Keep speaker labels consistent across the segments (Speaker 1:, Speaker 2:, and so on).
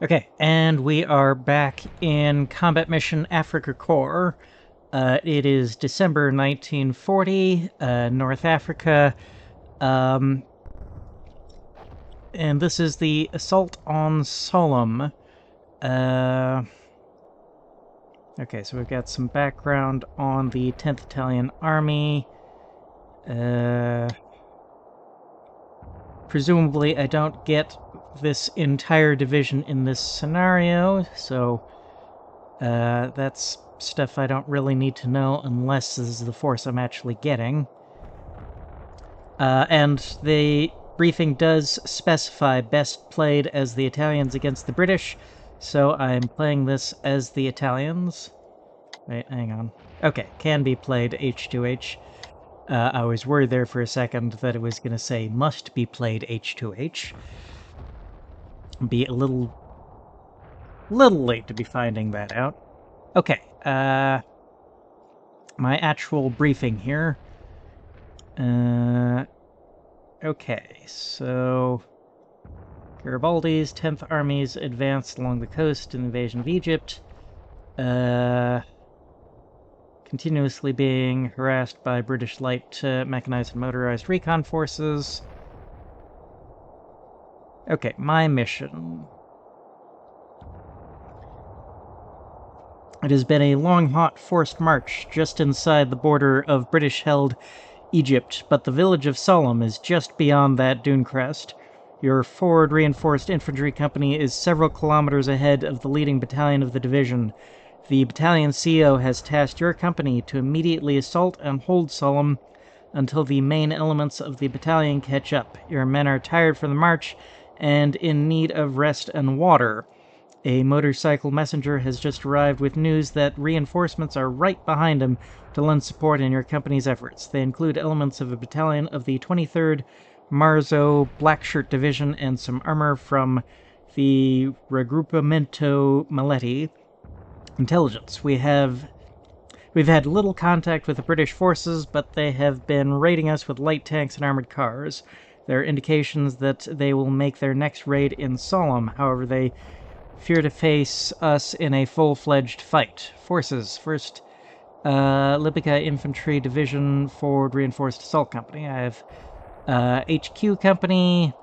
Speaker 1: Okay, and we are back in Combat Mission Afrika Korps. It is December 1940, North Africa, and this is the assault on Sollum. Okay, so we've got some background on the 10th Italian Army. Presumably I don't get this entire division in this scenario, so that's stuff I don't really need to know unless this is the force I'm actually getting. And the briefing does specify best played as the Italians against the British, so I'm playing this as the Italians. Wait, hang on. Okay, can be played H2H. I was worried there for a second that it was going to say must be played H2H. Be a little late to be finding that out. Okay, my actual briefing here. Okay, so Garibaldi's 10th Armies advanced along the coast in the invasion of Egypt. Continuously being harassed by British light mechanized and motorized recon forces. Okay, my mission. It has been a long, hot, forced march just inside the border of British-held Egypt, but the village of Sollum is just beyond that dune crest. Your forward reinforced infantry company is several kilometers ahead of the leading battalion of the division. The battalion CO has tasked your company to immediately assault and hold Sollum until the main elements of the battalion catch up. Your men are tired from the march and in need of rest and water. A motorcycle messenger has just arrived with news that reinforcements are right behind him to lend support in your company's efforts. They include elements of a battalion of the 23rd Marzo Blackshirt Division and some armor from the Raggruppamento Maletti. Intelligence. We've had little contact with the British forces, but they have been raiding us with light tanks and armored cars. There are indications that they will make their next raid in Sollum. However, they fear to face us in a full-fledged fight. Forces. First, Libica Infantry Division Forward Reinforced Assault Company. I have HQ Company,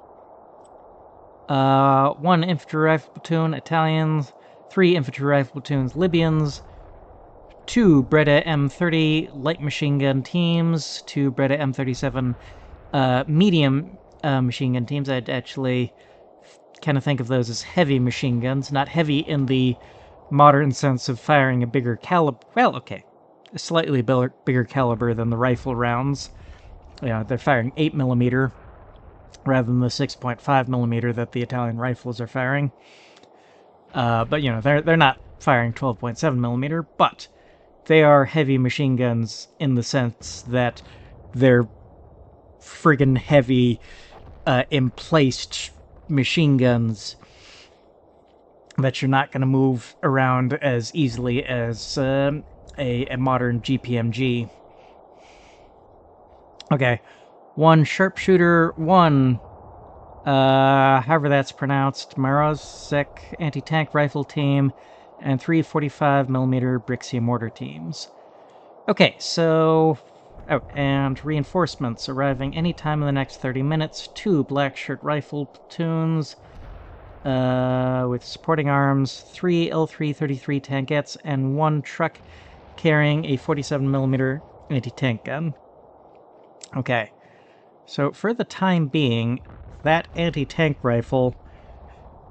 Speaker 1: 1 Infantry Rifle Platoon, Italians, 3 Infantry Rifle Platoons, Libyans, 2 Breda M30 Light Machine Gun Teams, 2 Breda M37 Medium Machine Gun Teams. I'd actually kind of think of those as heavy machine guns, not heavy in the modern sense of firing a bigger caliber. Well, okay, a slightly bigger caliber than the rifle rounds. Yeah, they're firing 8mm rather than the 6.5mm that the Italian rifles are firing. But you know, they're not firing 12.7mm, but they are heavy machine guns in the sense that they're friggin' heavy, emplaced machine guns that you're not going to move around as easily as a modern GPMG. Okay, 1 sharpshooter, 1, however that's pronounced, Marozek anti-tank rifle team, and 3 45mm Brixia mortar teams. Okay, so... Oh, and reinforcements arriving anytime in the next 30 minutes. 2 Blackshirt rifle platoons with supporting arms, 3 L333 tankettes, and 1 truck carrying a 47mm anti-tank gun. Okay, so for the time being, that anti-tank rifle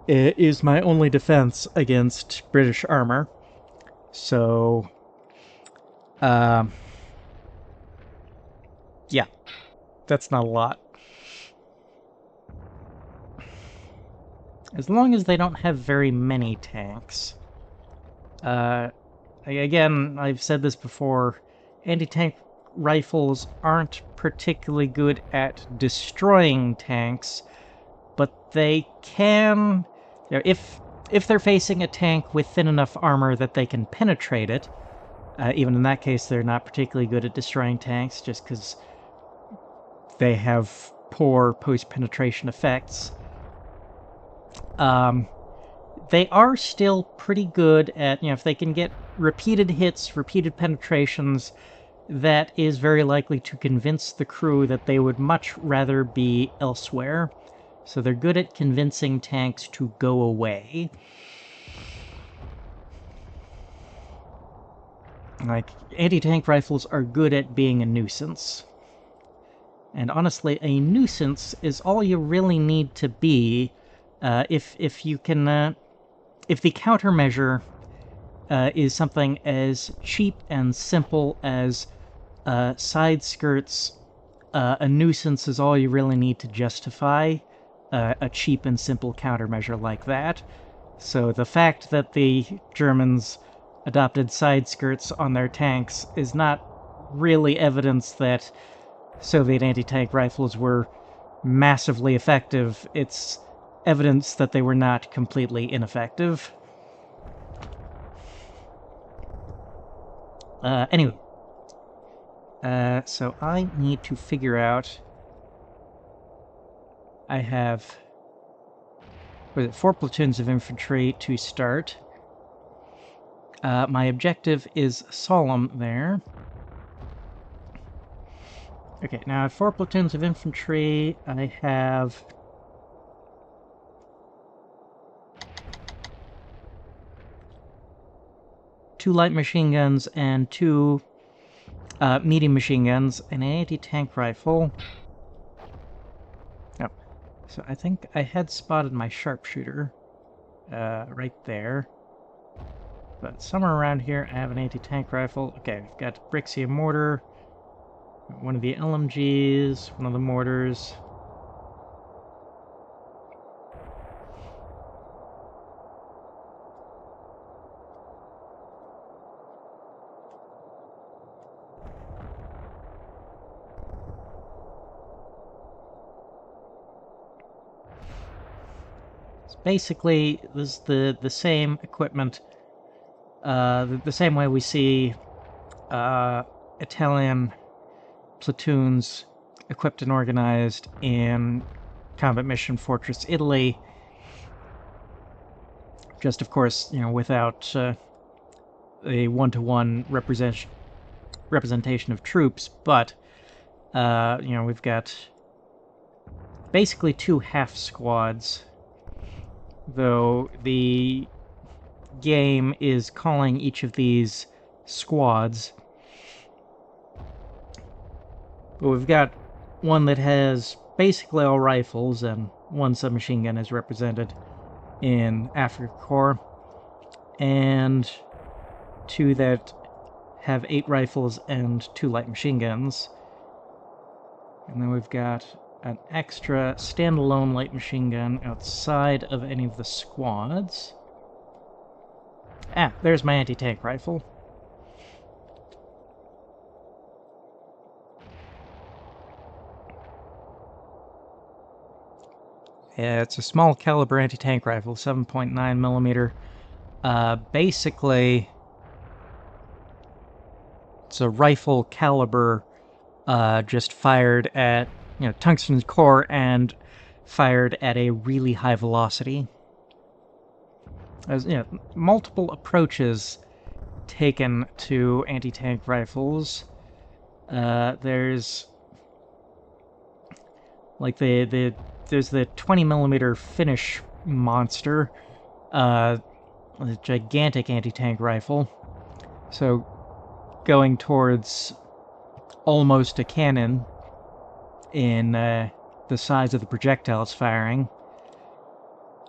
Speaker 1: is my only defense against British armor. So, yeah, that's not a lot. As long as they don't have very many tanks. Again, I've said this before, anti-tank rifles aren't particularly good at destroying tanks, but they can... You know, if they're facing a tank with thin enough armor that they can penetrate it, even in that case, they're not particularly good at destroying tanks, just because they have poor post-penetration effects. They are still pretty good at, if they can get repeated hits, repeated penetrations, that is very likely to convince the crew that they would much rather be elsewhere. So they're good at convincing tanks to go away. Like, anti-tank rifles are good at being a nuisance. And honestly, a nuisance is all you really need to be if you can... if the countermeasure is something as cheap and simple as side skirts, a nuisance is all you really need to justify a cheap and simple countermeasure like that. So the fact that the Germans adopted side skirts on their tanks is not really evidence that Soviet anti-tank rifles were massively effective. It's evidence that they were not completely ineffective. Anyway. So I need to figure out... I have... 4 platoons of infantry to start. My objective is Sollum there. Okay, now I have 4 platoons of infantry. I have... two light machine guns and 2 medium machine guns and an anti-tank rifle. Oh, so I think I had spotted my sharpshooter right there. But somewhere around here I have an anti-tank rifle. Okay, we've got Brixia mortar, one of the LMGs, one of the mortars. So basically, this is the same equipment, the same way we see Italian platoons equipped and organized in Combat Mission Fortress Italy. Just, of course, without a one-to-one representation of troops, but, we've got basically 2 half squads, though the game is calling each of these squads. But we've got one that has basically all rifles, and 1 submachine gun is represented in Afrika Korps, and 2 that have 8 rifles and 2 light machine guns. And then we've got an extra standalone light machine gun outside of any of the squads. Ah, there's my anti-tank rifle. Yeah, it's a small caliber anti-tank rifle, 7.9 millimeter. Basically, it's a rifle caliber, just fired at, tungsten core and fired at a really high velocity. There's, multiple approaches taken to anti-tank rifles. There's like there's the 20 millimeter Finnish monster, a gigantic anti-tank rifle. So going towards almost a cannon in the size of the projectile it's firing.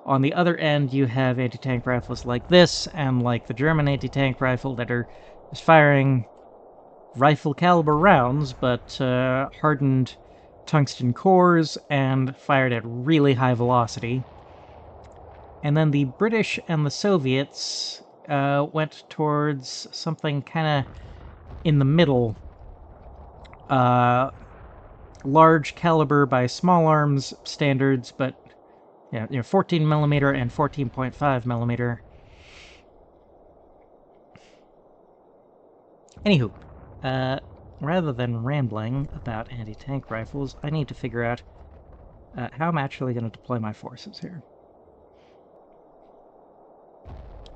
Speaker 1: On the other end, you have anti-tank rifles like this, and like the German anti-tank rifle that are just firing rifle caliber rounds, but hardened tungsten cores and fired at really high velocity. And then the British and the Soviets went towards something kind of in the middle. Large caliber by small arms standards, but 14 millimeter and 14.5 millimeter. Anywho, rather than rambling about anti-tank rifles, I need to figure out how I'm actually going to deploy my forces here.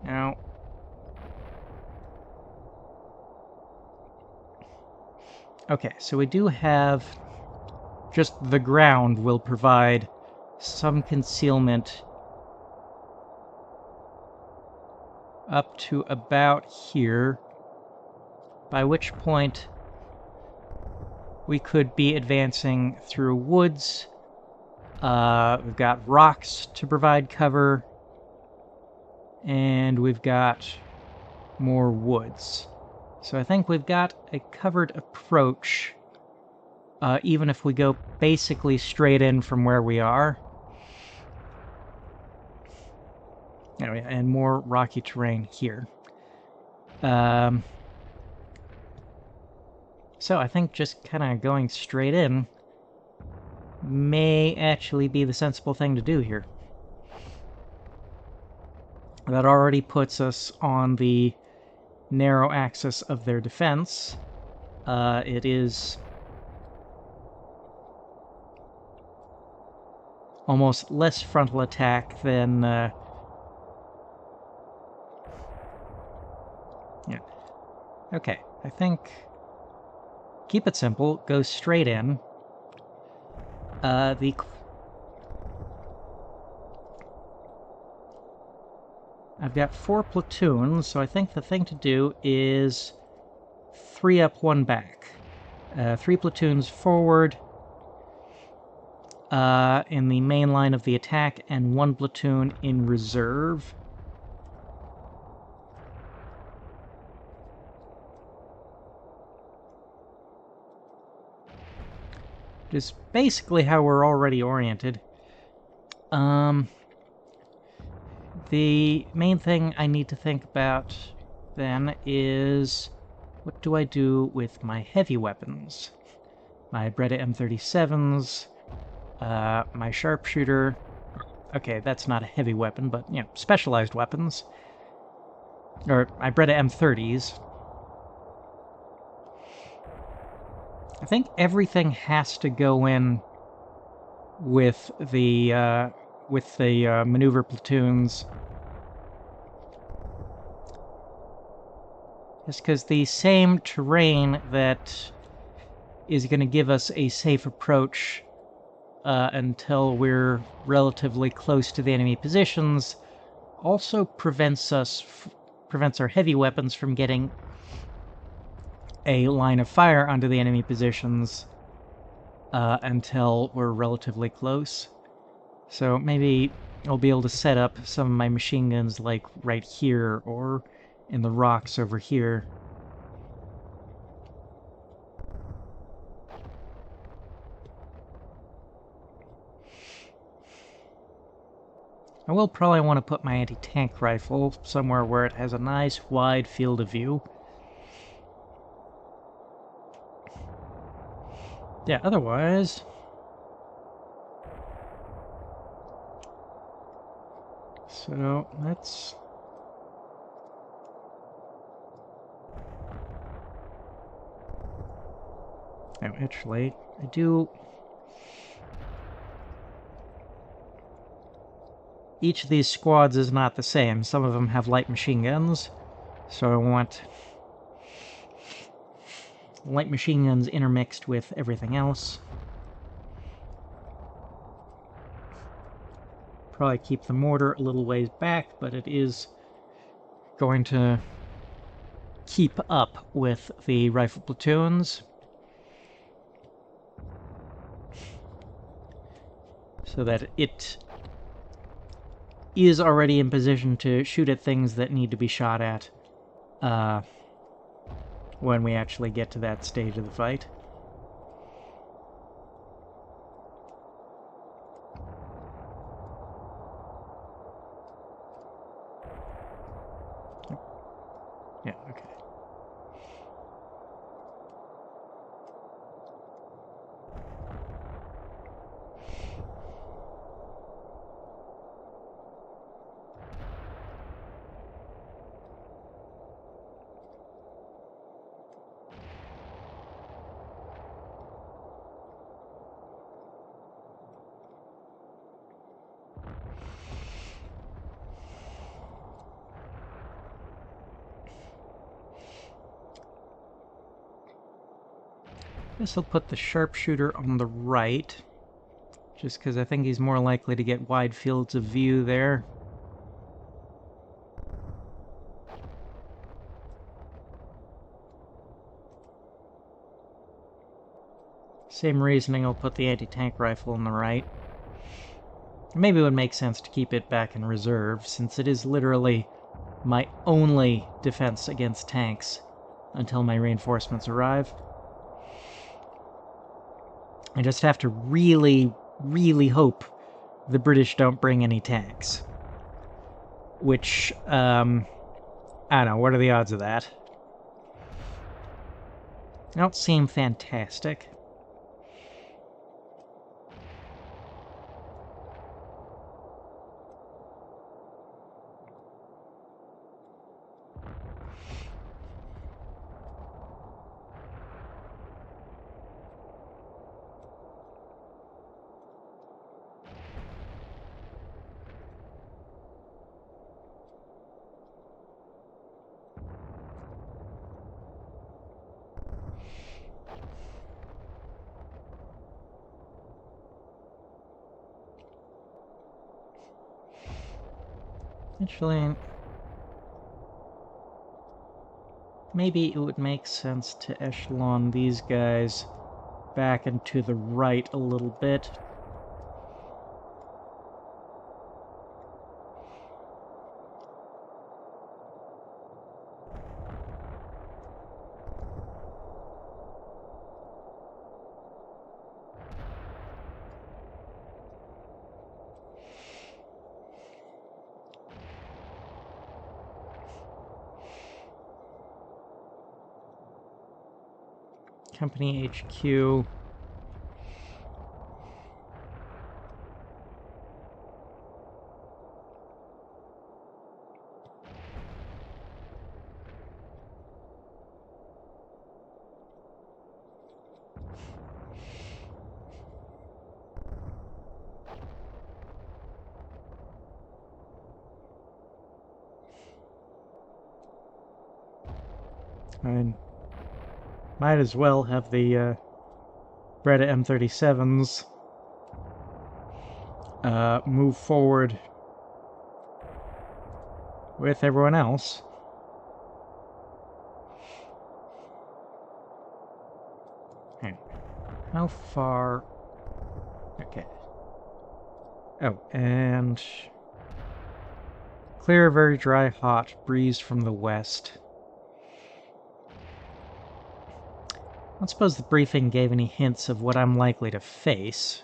Speaker 1: Now, okay, so we do have just the ground will provide some concealment up to about here, by which point we could be advancing through woods. We've got rocks to provide cover, and we've got more woods. So I think we've got a covered approach, even if we go basically straight in from where we are. Anyway, and more rocky terrain here. So I think just kind of going straight in may actually be the sensible thing to do here. That already puts us on the narrow axis of their defense. It is almost less frontal attack than... yeah. Okay, I think... keep it simple, go straight in. I've got 4 platoons, so I think the thing to do is 3 up, 1 back. 3 platoons forward in the main line of the attack, and 1 platoon in reserve. Which is basically how we're already oriented. The main thing I need to think about then is, what do I do with my heavy weapons? My Beretta M37s, my sharpshooter. Okay, that's not a heavy weapon, but, you know, specialized weapons. Or my Beretta M30s. I think everything has to go in with the maneuver platoons. Just because the same terrain that is going to give us a safe approach until we're relatively close to the enemy positions also prevents our heavy weapons from getting a line of fire onto the enemy positions until we're relatively close. So maybe I'll be able to set up some of my machine guns like right here or in the rocks over here. I will probably want to put my anti-tank rifle somewhere where it has a nice wide field of view. Yeah, otherwise... so, let's... oh, actually, I do... each of these squads is not the same. Some of them have light machine guns, so I want light machine guns intermixed with everything else. Probably keep the mortar a little ways back, but it is going to keep up with the rifle platoons. So that it is already in position to shoot at things that need to be shot at when we actually get to that stage of the fight. Yeah, okay. Guess I'll put the sharpshooter on the right, just because I think he's more likely to get wide fields of view there. Same reasoning, I'll put the anti-tank rifle on the right. Maybe it would make sense to keep it back in reserve, since it is literally my only defense against tanks until my reinforcements arrive. I just have to really, really hope the British don't bring any tanks. Which, I don't know, what are the odds of that? They don't seem fantastic. Actually, maybe it would make sense to echelon these guys back and to the right a little bit. Company HQ. I might as well have the Beretta M37s move forward with everyone else. Okay. How far? Okay. Oh, and clear, very dry, hot, breeze from the west. I don't suppose the briefing gave any hints of what I'm likely to face.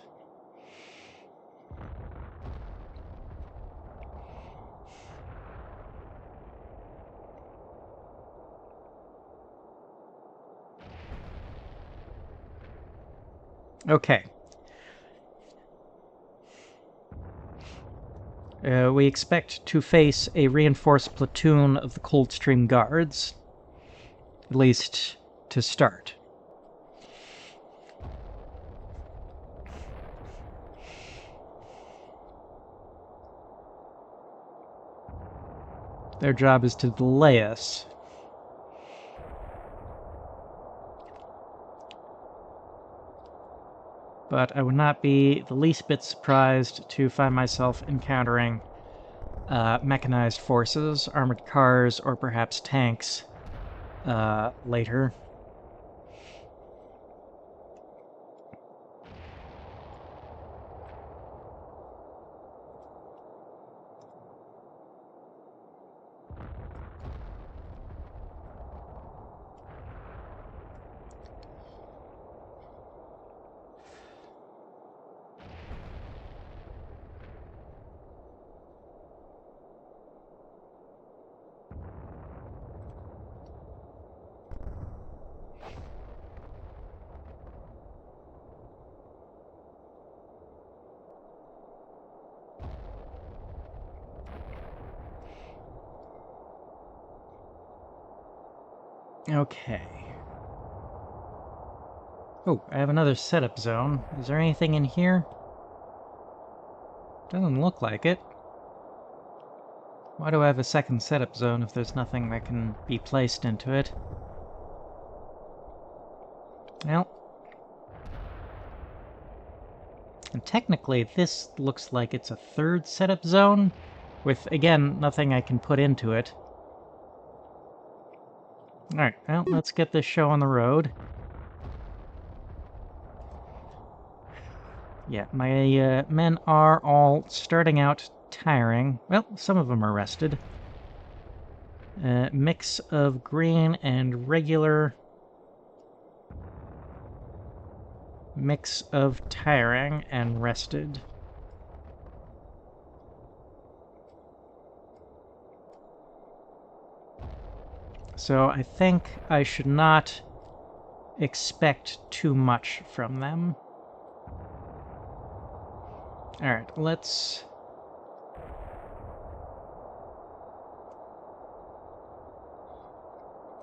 Speaker 1: Okay. We expect to face a reinforced platoon of the Coldstream Guards, at least to start. Their job is to delay us. But I would not be the least bit surprised to find myself encountering mechanized forces, armored cars, or perhaps tanks later. Okay. Oh, I have another setup zone. Is there anything in here? Doesn't look like it. Why do I have a second setup zone if there's nothing that can be placed into it? Well, technically, this looks like it's a third setup zone, with, again, nothing I can put into it. Alright, well, let's get this show on the road. Yeah, my men are all starting out tiring. Well, some of them are rested. Mix of green and regular. Mix of tiring and rested. So I think I should not expect too much from them. Alright, let's...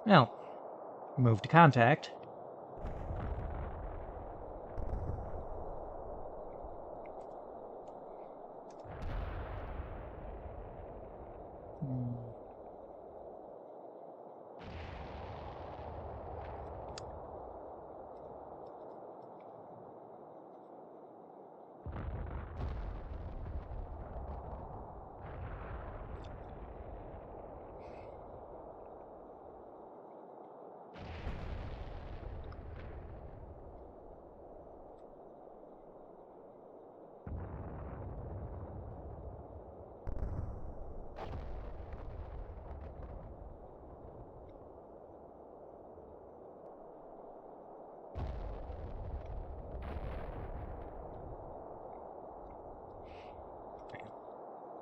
Speaker 1: Well, move to contact.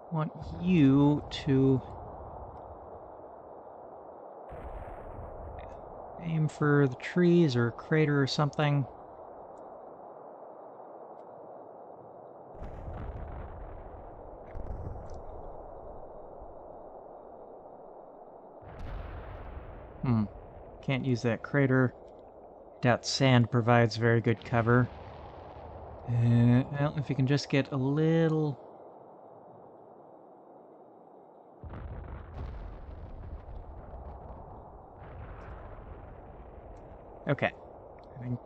Speaker 1: I want you to aim for the trees or crater or something. Can't use that crater. Doubt sand provides very good cover. Well, if you can just get a little... Okay. I think...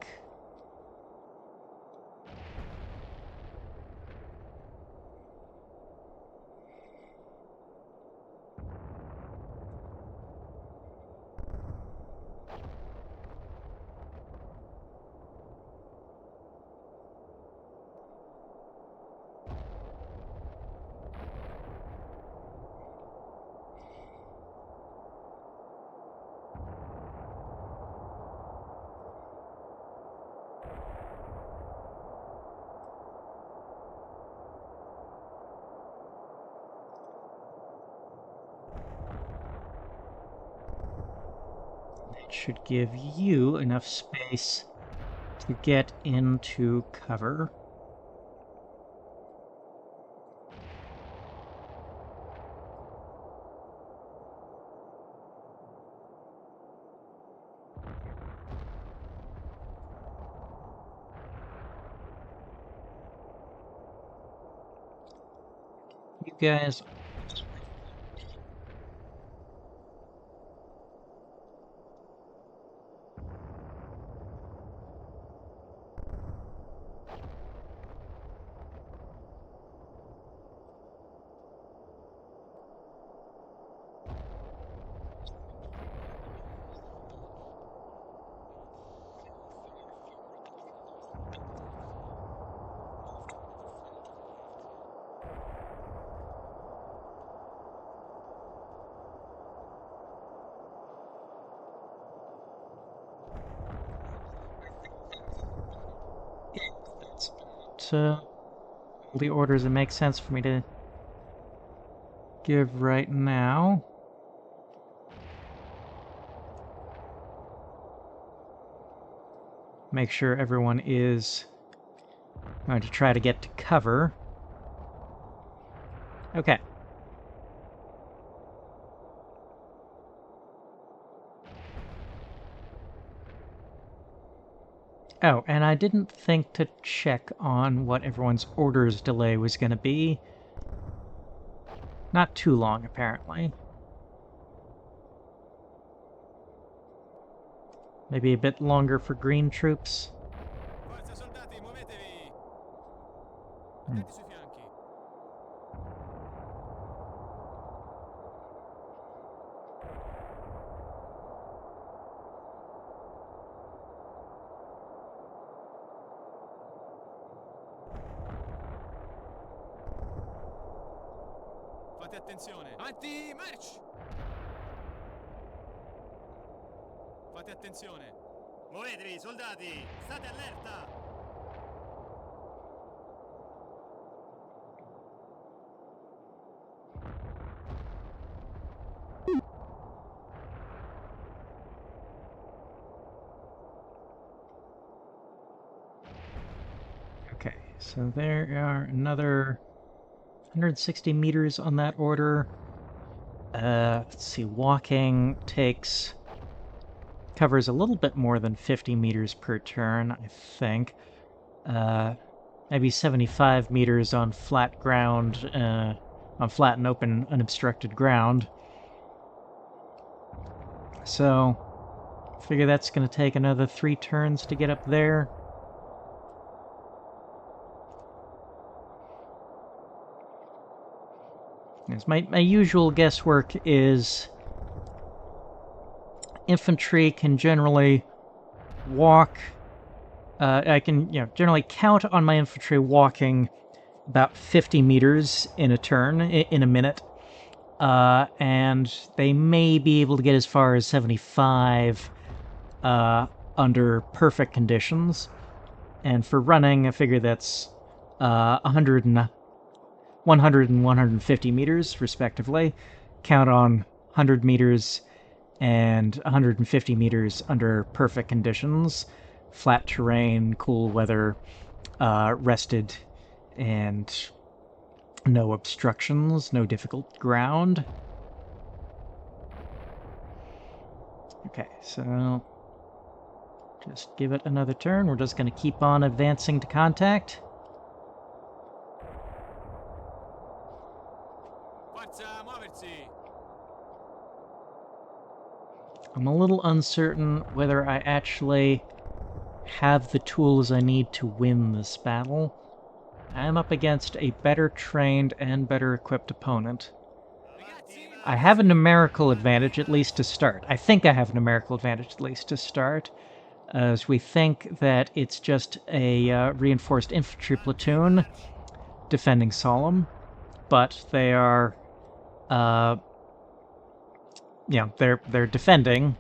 Speaker 1: It should give you enough space to get into cover. You guys... all the orders that make sense for me to give right now. Make sure everyone is going to try to get to cover. Okay. Oh, and I didn't think to check on what everyone's orders delay was going to be. Not too long, apparently. Maybe a bit longer for green troops.
Speaker 2: Attenti sui fianchi. Fate attenzione. Avanti, march! Fate attenzione.
Speaker 3: Muovetevi, soldati! State allerta!
Speaker 1: Okay, so there are another 160 meters on that order. Let's see, walking covers a little bit more than 50 meters per turn, I think. Maybe 75 meters on flat ground, on flat and open, unobstructed ground. So, figure that's going to take another 3 turns to get up there. Yes, my usual guesswork is infantry can generally walk. I can generally count on my infantry walking about 50 meters in a turn, in a minute. And they may be able to get as far as 75 under perfect conditions. And for running, I figure that's 100 and 150 meters, respectively. Count on 100 meters and 150 meters under perfect conditions. Flat terrain, cool weather, rested, and no obstructions, no difficult ground. Okay, so just give it another turn. We're just going to keep on advancing to contact.
Speaker 2: Forza, muoversi.
Speaker 1: I'm a little uncertain whether I actually have the tools I need to win this battle. I'm up against a better trained and better equipped opponent. I have a numerical advantage, at least to start. I think I have a numerical advantage, at least to start, as we think that it's just a reinforced infantry platoon defending Sollum, but they are, they're defending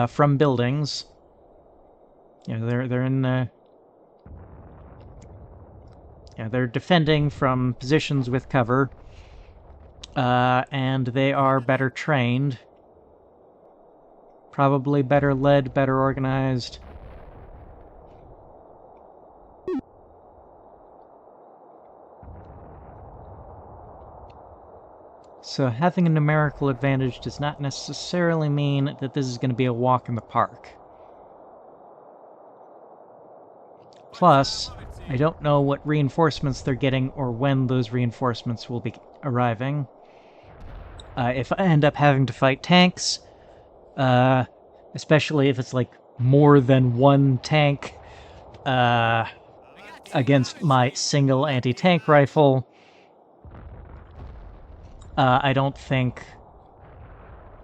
Speaker 1: from buildings. They're in they're defending from positions with cover, and they are better trained, probably better led, better organized. So having a numerical advantage does not necessarily mean that this is going to be a walk in the park. Plus, I don't know what reinforcements they're getting or when those reinforcements will be arriving. If I end up having to fight tanks, especially if it's like more than one tank against my single anti-tank rifle, I don't think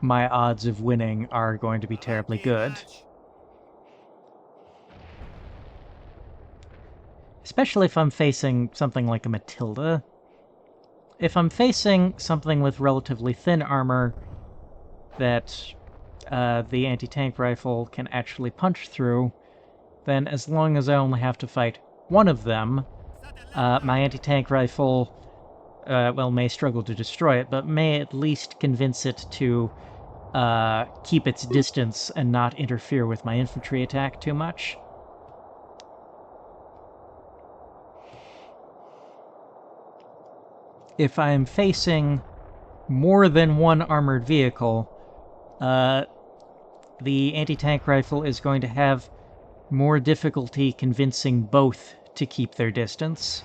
Speaker 1: my odds of winning are going to be terribly good. Especially if I'm facing something like a Matilda. If I'm facing something with relatively thin armor that the anti-tank rifle can actually punch through, then as long as I only have to fight one of them, my anti-tank rifle, may struggle to destroy it, but may at least convince it to keep its distance and not interfere with my infantry attack too much. If I am facing more than one armored vehicle, the anti-tank rifle is going to have more difficulty convincing both to keep their distance.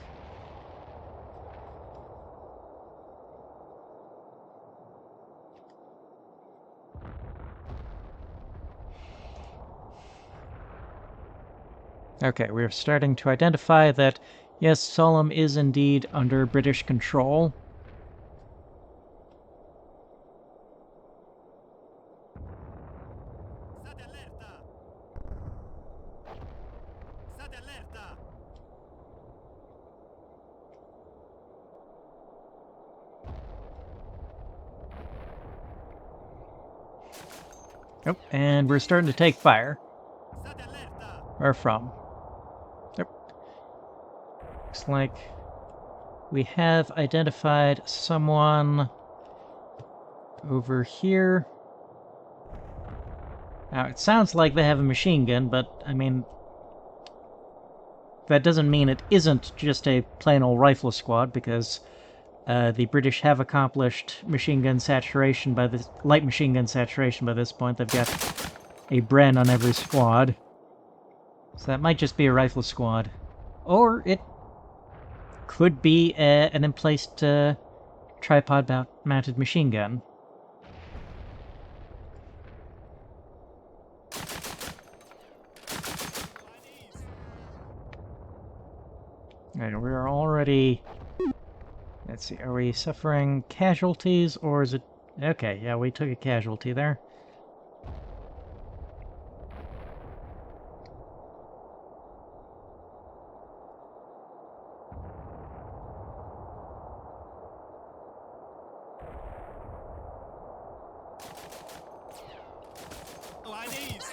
Speaker 1: Okay, we're starting to identify that Yes, Sollum is indeed under British control.
Speaker 3: State allerta! State allerta!
Speaker 1: Yep, and we're starting to take fire.
Speaker 3: State allerta!
Speaker 1: Where from? Yep. Looks like we have identified someone over here. Now, it sounds like they have a machine gun, but, I mean, that doesn't mean it isn't just a plain old rifle squad, because the British have accomplished machine gun saturation by this light machine gun saturation by this point. They've got a Bren on every squad. So that might just be a rifle squad. Or it could be an emplaced tripod-mounted machine gun. Alright, we're already... Let's see, are we suffering casualties, or is it... Okay, yeah, we took a casualty there.
Speaker 3: Ladies!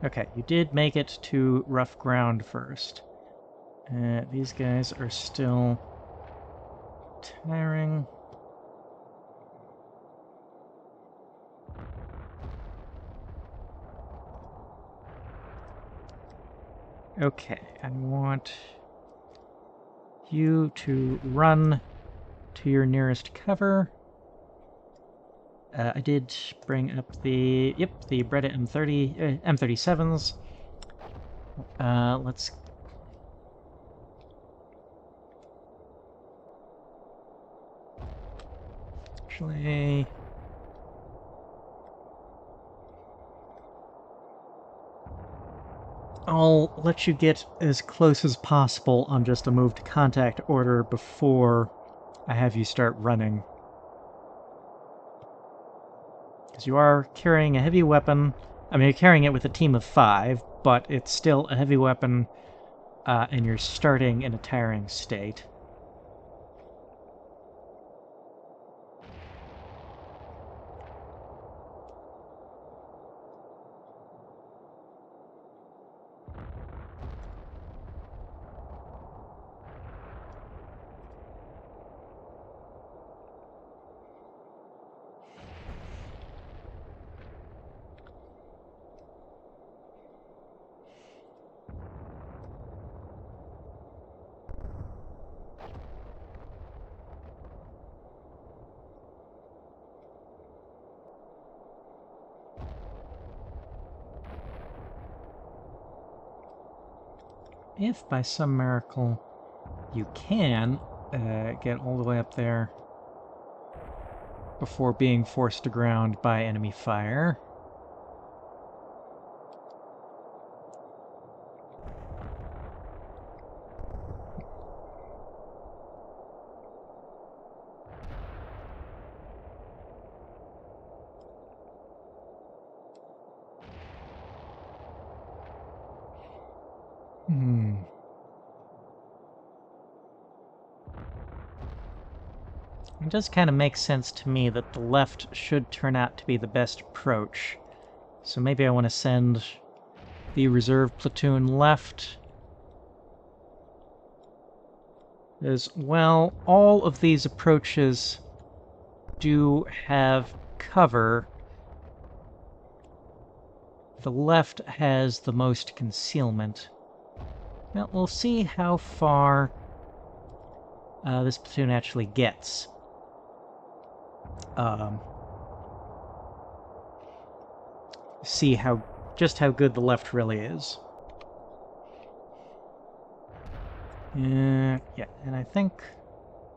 Speaker 1: Okay, you did make it to rough ground first. These guys are still tiring. Okay, I want you to run to your nearest cover. I did bring up the Breda M37s. Let's actually. I'll let you get as close as possible on just a move to contact order before I have you start running. Because you are carrying a heavy weapon. I mean, you're carrying it with a team of 5, but it's still a heavy weapon, and you're starting in a tiring state. If by some miracle you can get all the way up there before being forced to ground by enemy fire. It does kind of make sense to me that the left should turn out to be the best approach. So maybe I want to send the reserve platoon left. As well, all of these approaches do have cover. The left has the most concealment. Well, we'll see how far this platoon actually gets. See just how good the left really is. Yeah, and I think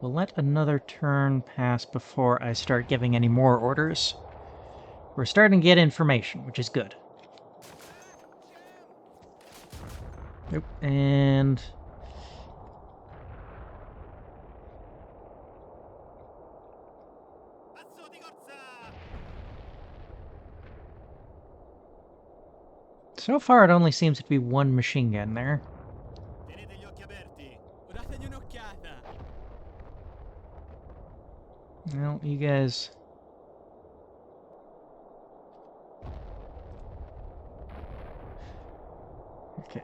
Speaker 1: We'll let another turn pass before I start giving any more orders. We're starting to get information, which is good. Nope, and...
Speaker 3: Passo di corsa!
Speaker 1: So far, it only seems to be one machine gun there.
Speaker 3: Tenete gli occhi aperti.
Speaker 2: Dategli un'occhiata.
Speaker 1: Well, you guys... Okay.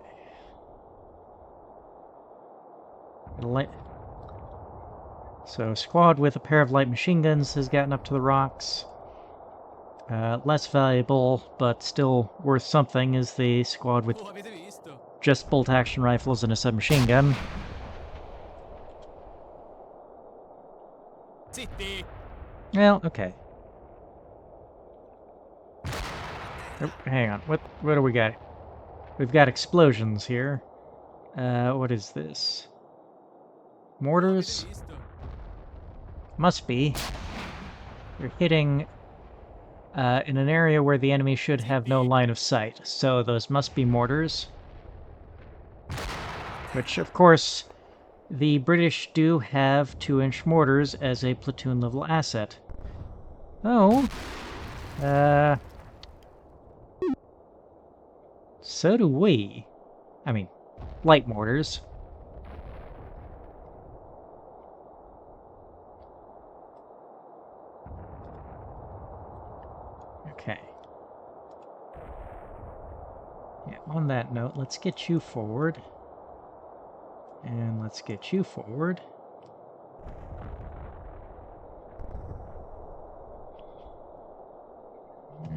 Speaker 1: So, squad with a pair of light machine guns has gotten up to the rocks. Less valuable, but still worth something, is the squad with
Speaker 2: Oh, avete visto?
Speaker 1: just bolt-action rifles and a submachine gun.
Speaker 2: Zitti!
Speaker 1: Well, okay. Oh, hang on. What do we got? We've got explosions here. What is this? Mortars?
Speaker 2: Avete visto?
Speaker 1: Must be. You're hitting in an area where the enemy should have no line of sight, so those must be mortars. Which, of course, the British do have 2-inch mortars as a platoon-level asset. Oh. So do we. I mean, light mortars. Okay. Yeah, on that note, let's get you forward. And let's get you forward.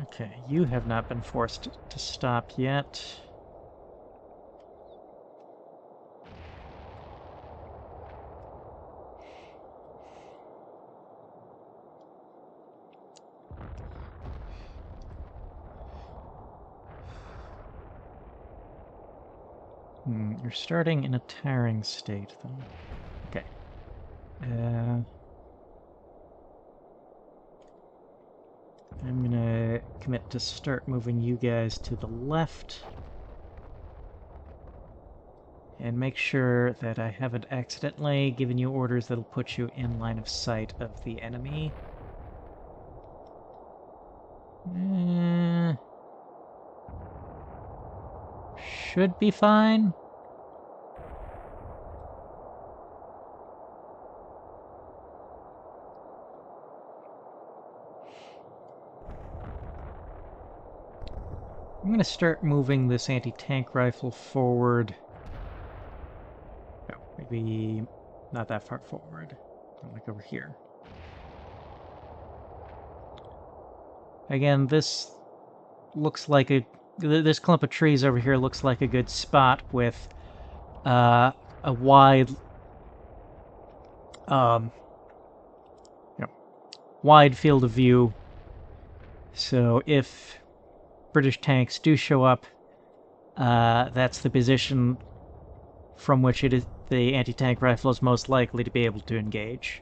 Speaker 1: Okay, you have not been forced to stop yet. You're starting in a tiring state, though. Okay. I'm gonna commit to start moving you guys to the left. And make sure that I haven't accidentally given you orders that'll put you in line of sight of the enemy. Should be fine. I'm gonna start moving this anti-tank rifle forward. Oh, maybe not that far forward. Like over here. Again, this looks like this clump of trees over here looks like a good spot with a wide, wide field of view. So if British tanks do show up, that's the position from which the anti-tank rifle is most likely to be able to engage.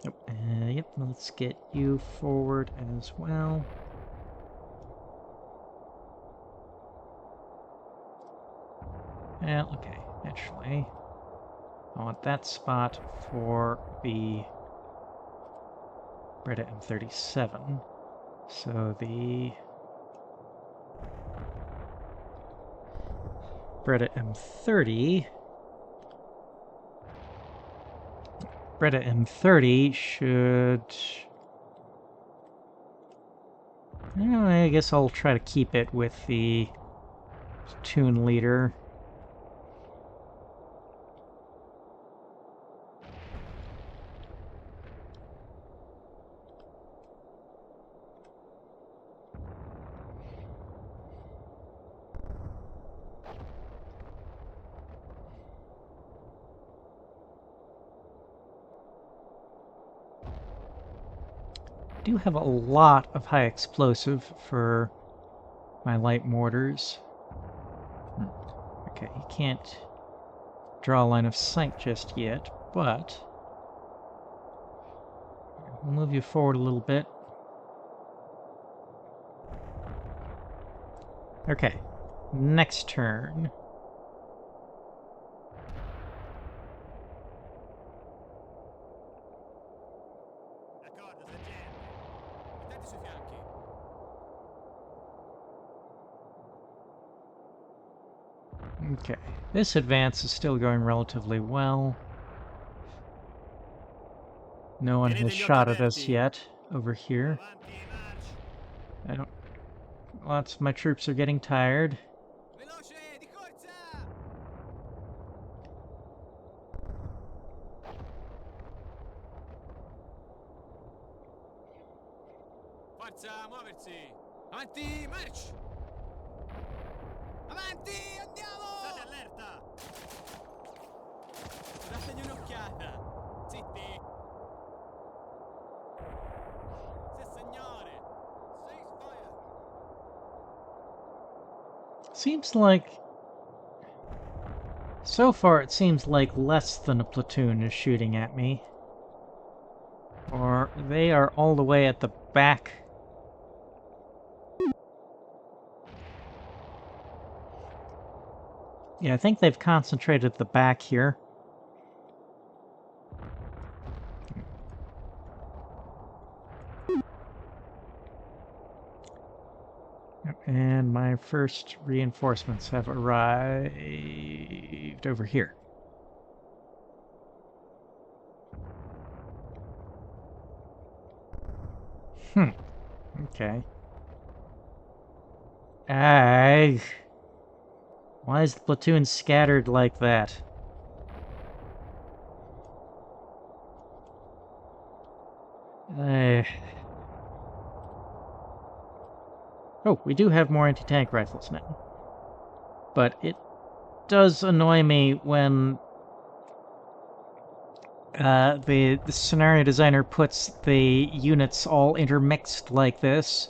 Speaker 1: Yep, let's get you forward as well. Well, okay, actually, I want that spot for the Breda M37. So the Breda M30 should... I guess I'll try to keep it with the platoon leader. Do have a lot of high explosive for my light mortars. Okay, you can't draw a line of sight just yet, but we'll move you forward a little bit. Okay, next turn.
Speaker 3: D'accordo, sergente.
Speaker 2: Attenti sui fianchi.
Speaker 1: Okay, this advance is still going relatively well. No one has shot at us yet over here.
Speaker 3: Avanti, march.
Speaker 1: I don't. Lots of my troops are getting tired.
Speaker 2: Veloce, di corsa! Forza, muoversi! Avanti, march! Avanti, andiamo!
Speaker 3: State allerta.
Speaker 2: Dategli un'occhiata! Zitti! Sì, signore! Ceasefire!
Speaker 1: Seems like. So far, it seems like less than a platoon is shooting at me. Or they are all the way at the back. Yeah, I think they've concentrated the back here. And my first reinforcements have arrived over here. Okay. Why is the platoon scattered like that? Oh, we do have more anti-tank rifles now. But it does annoy me when the scenario designer puts the units all intermixed like this.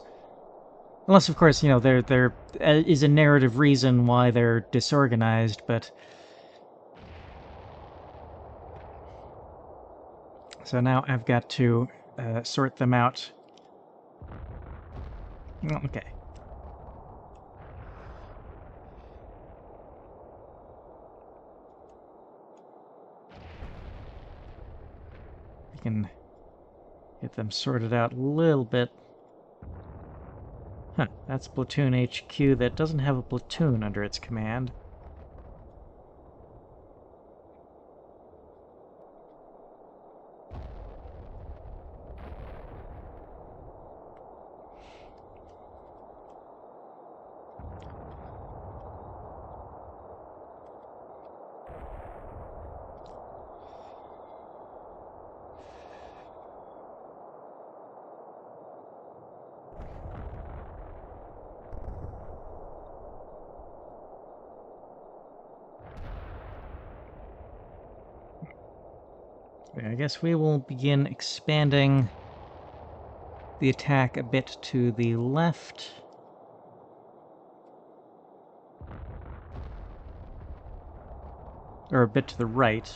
Speaker 1: Unless, of course, you know, there is a narrative reason why they're disorganized, but... So now I've got to sort them out. Okay. We can get them sorted out a little bit. Huh, that's Platoon HQ that doesn't have a platoon under its command. I guess we will begin expanding the attack a bit to the left. Or a bit to the right.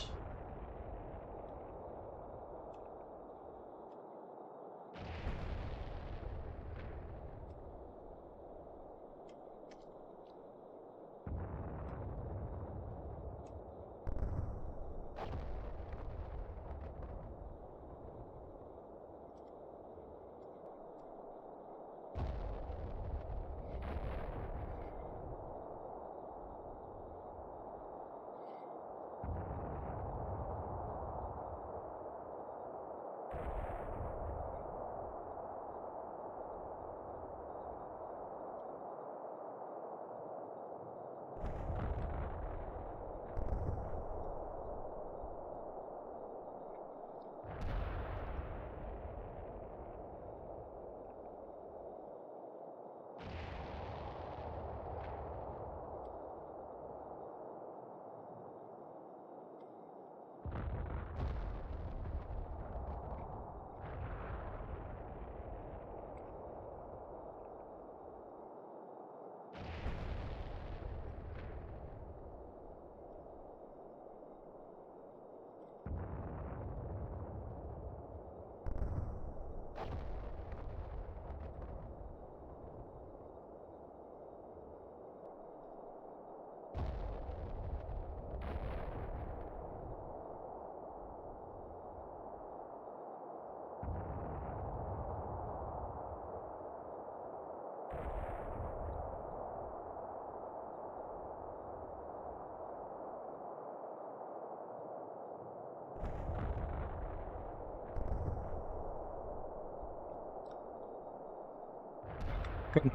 Speaker 1: Good.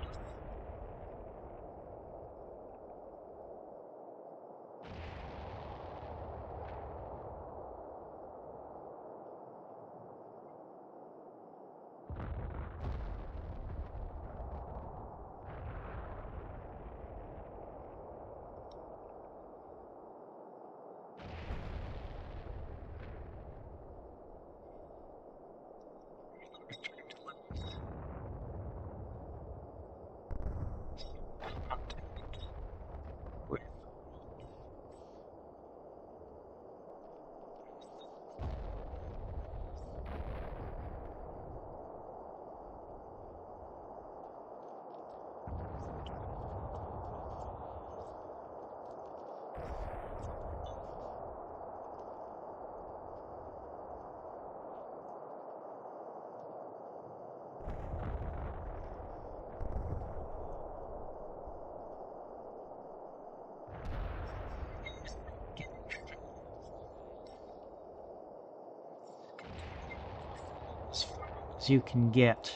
Speaker 1: As far as you can get.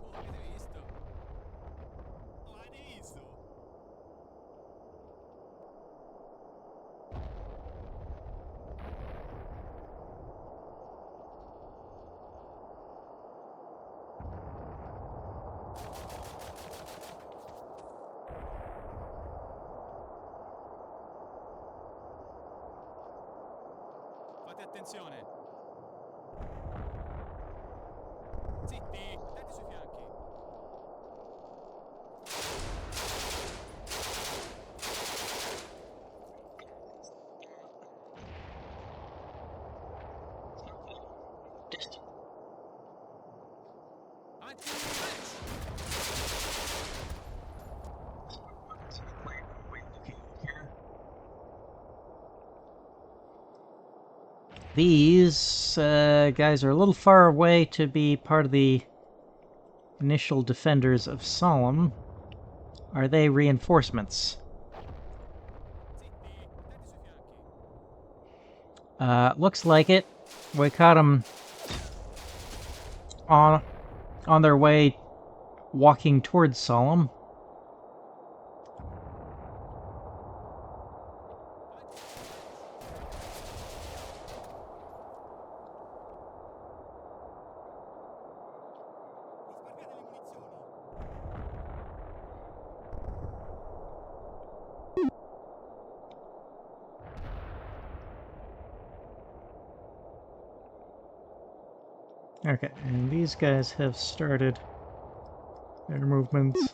Speaker 2: Oh, avete visto?
Speaker 3: Oh, avete visto?
Speaker 2: Fate attenzione. Zitti, attenti sui fianchi. Avanti, march!
Speaker 1: These guys are a little far away to be part of the initial defenders of Sollum. Are they reinforcements?
Speaker 2: Zitti, attenti sui fianchi.
Speaker 1: Looks like it. We caught them on their way walking towards Sollum.
Speaker 3: Risparmiate le munizioni.
Speaker 1: Okay, and these guys have started their movements.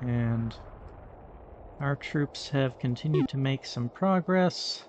Speaker 1: And our troops have continued to make some progress.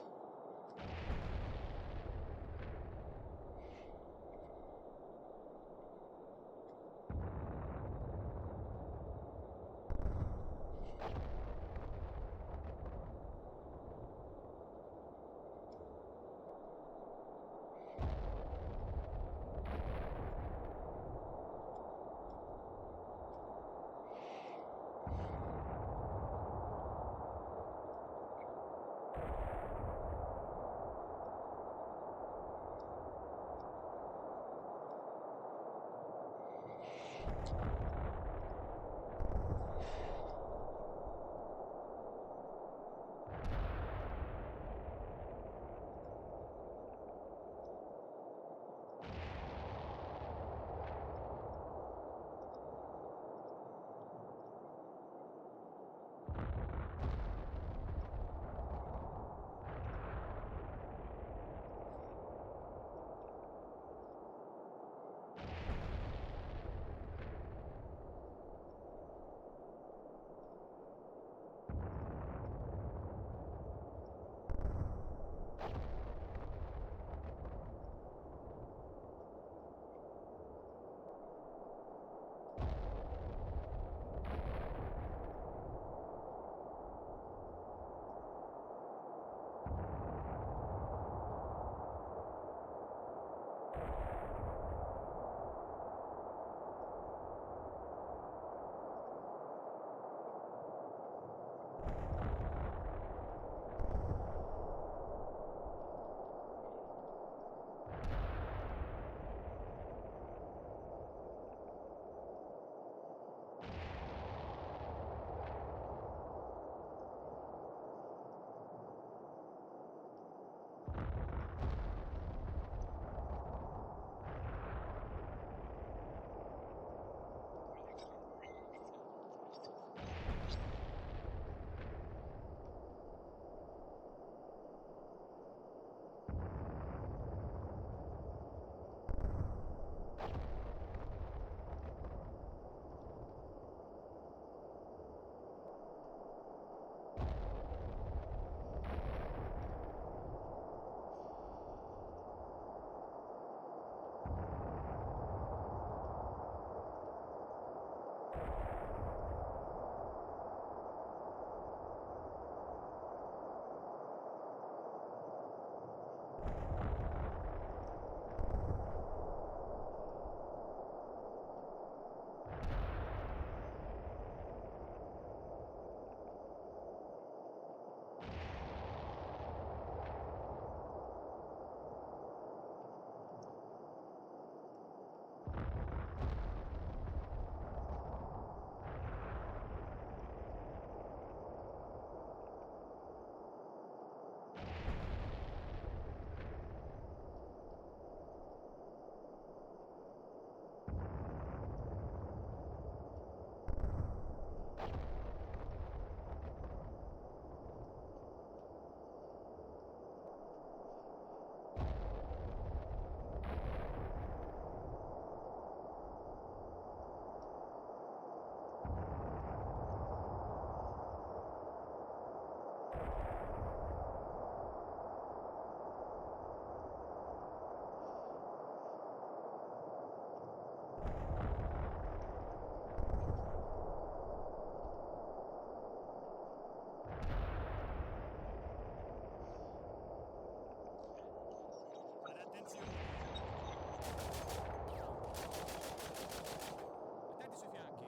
Speaker 2: Attenti sui fianchi.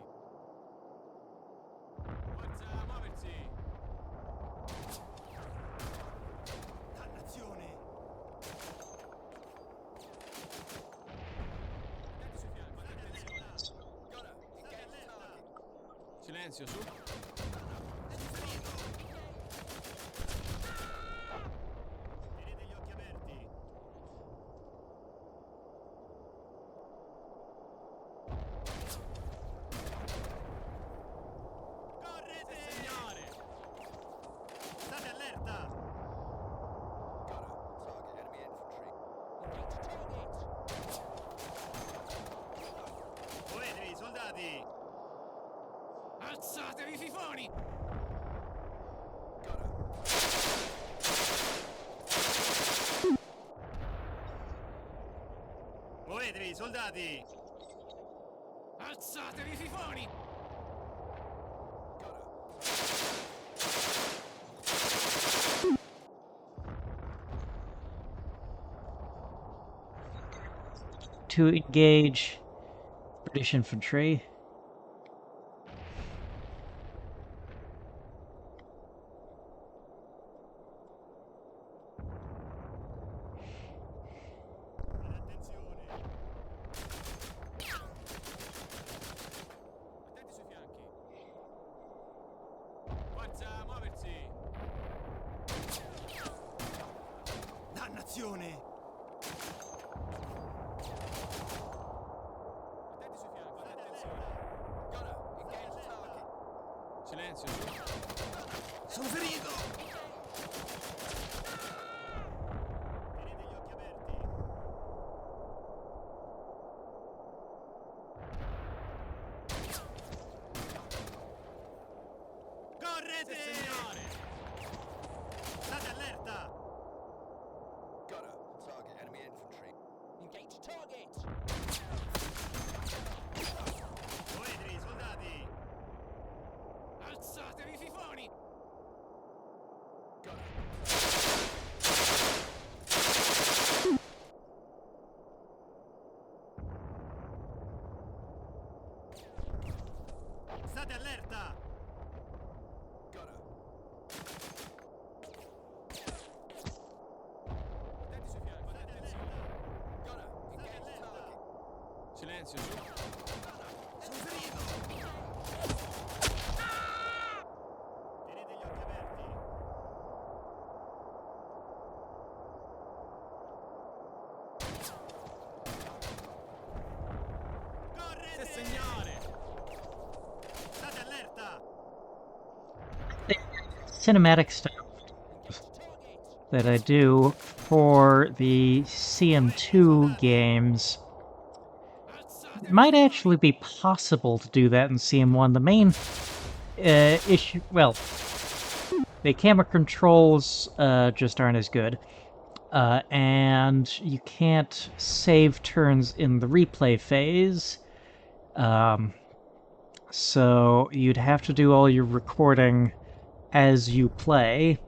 Speaker 2: Forza, muoversi.
Speaker 3: Dannazione!
Speaker 2: Attenti sui fianchi, fate attenzione.
Speaker 3: State allerta!
Speaker 2: Silenzio, su.
Speaker 3: Tenete gli occhi aperti! Correte!
Speaker 2: Signore!
Speaker 3: State allerta! Muovetevi, soldati!
Speaker 2: Alzatevi, fifoni!
Speaker 3: Muovetevi, soldati!
Speaker 2: Alzatevi, fifoni!
Speaker 1: To engage British infantry.
Speaker 3: Fate attenzione!
Speaker 2: Attenti sui fianchi. Forza, muoversi.
Speaker 3: Dannazione!
Speaker 2: Attenti sui fianchi, fate
Speaker 3: State
Speaker 2: attenzione.
Speaker 3: allerta!
Speaker 2: Silenzio, su. Sono ferito!
Speaker 3: Tenete gli occhi aperti. Correte!
Speaker 2: Signore!
Speaker 3: State allerta!
Speaker 4: Got a target enemy infantry.
Speaker 2: Engage target!
Speaker 3: Coedri, soldati!
Speaker 2: Alzatevi, fifoni!
Speaker 4: Got
Speaker 3: State allerta!
Speaker 4: Got
Speaker 2: Attenti sui fianchi, fate
Speaker 3: State
Speaker 2: attenzione!
Speaker 3: allerta!
Speaker 4: Got
Speaker 3: State
Speaker 4: engage
Speaker 3: allerta!
Speaker 4: target.
Speaker 2: Silenzio, su!
Speaker 3: Sono ferito! Tenete gli occhi aperti! Correte!
Speaker 2: Sì, signore!
Speaker 3: State allerta!
Speaker 1: Cinematic stuff that I do for the CM2 games. It might actually be possible to do that in CM1. The main issue, well, the camera controls just aren't as good. And you can't save turns in the replay phase. So you'd have to do all your recording as you play.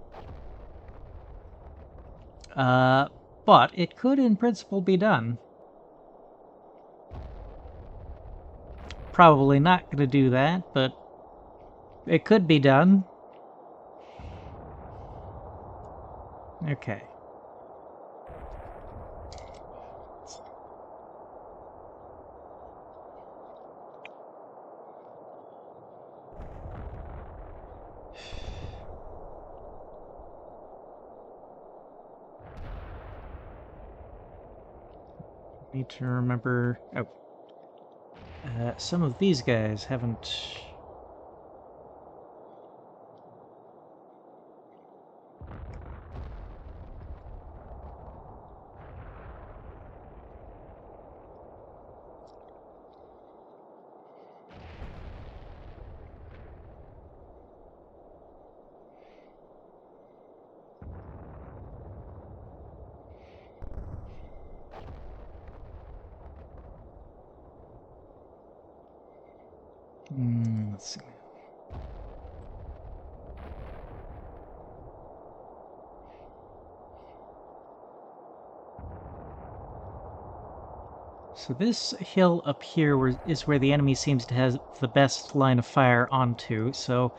Speaker 1: But it could in principle be done. Probably not going to do that, but it could be done. Okay. Need to remember... Oh. Some of these guys haven't... let's see. So this hill up here is where the enemy seems to have the best line of fire onto, so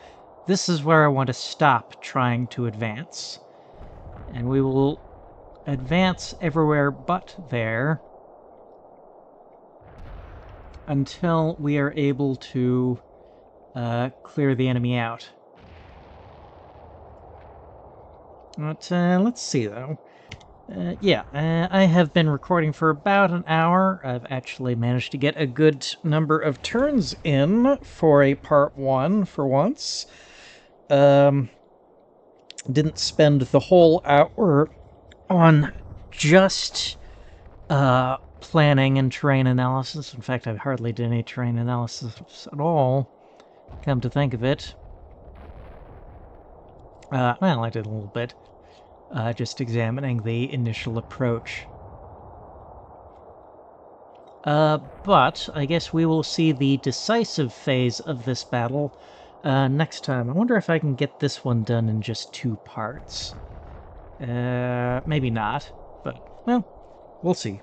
Speaker 1: this is where I want to stop trying to advance. And we will advance everywhere but there until we are able to clear the enemy out. But let's see, though. I have been recording for about an hour. I've actually managed to get a good number of turns in for a part 1 for once. Didn't spend the whole hour on just planning and terrain analysis. In fact, I hardly did any terrain analysis at all, come to think of it. Well, I did a little bit. Just examining the initial approach. But I guess we will see the decisive phase of this battle next time. I wonder if I can get this one done in just 2 parts. Maybe not, but, well, we'll see.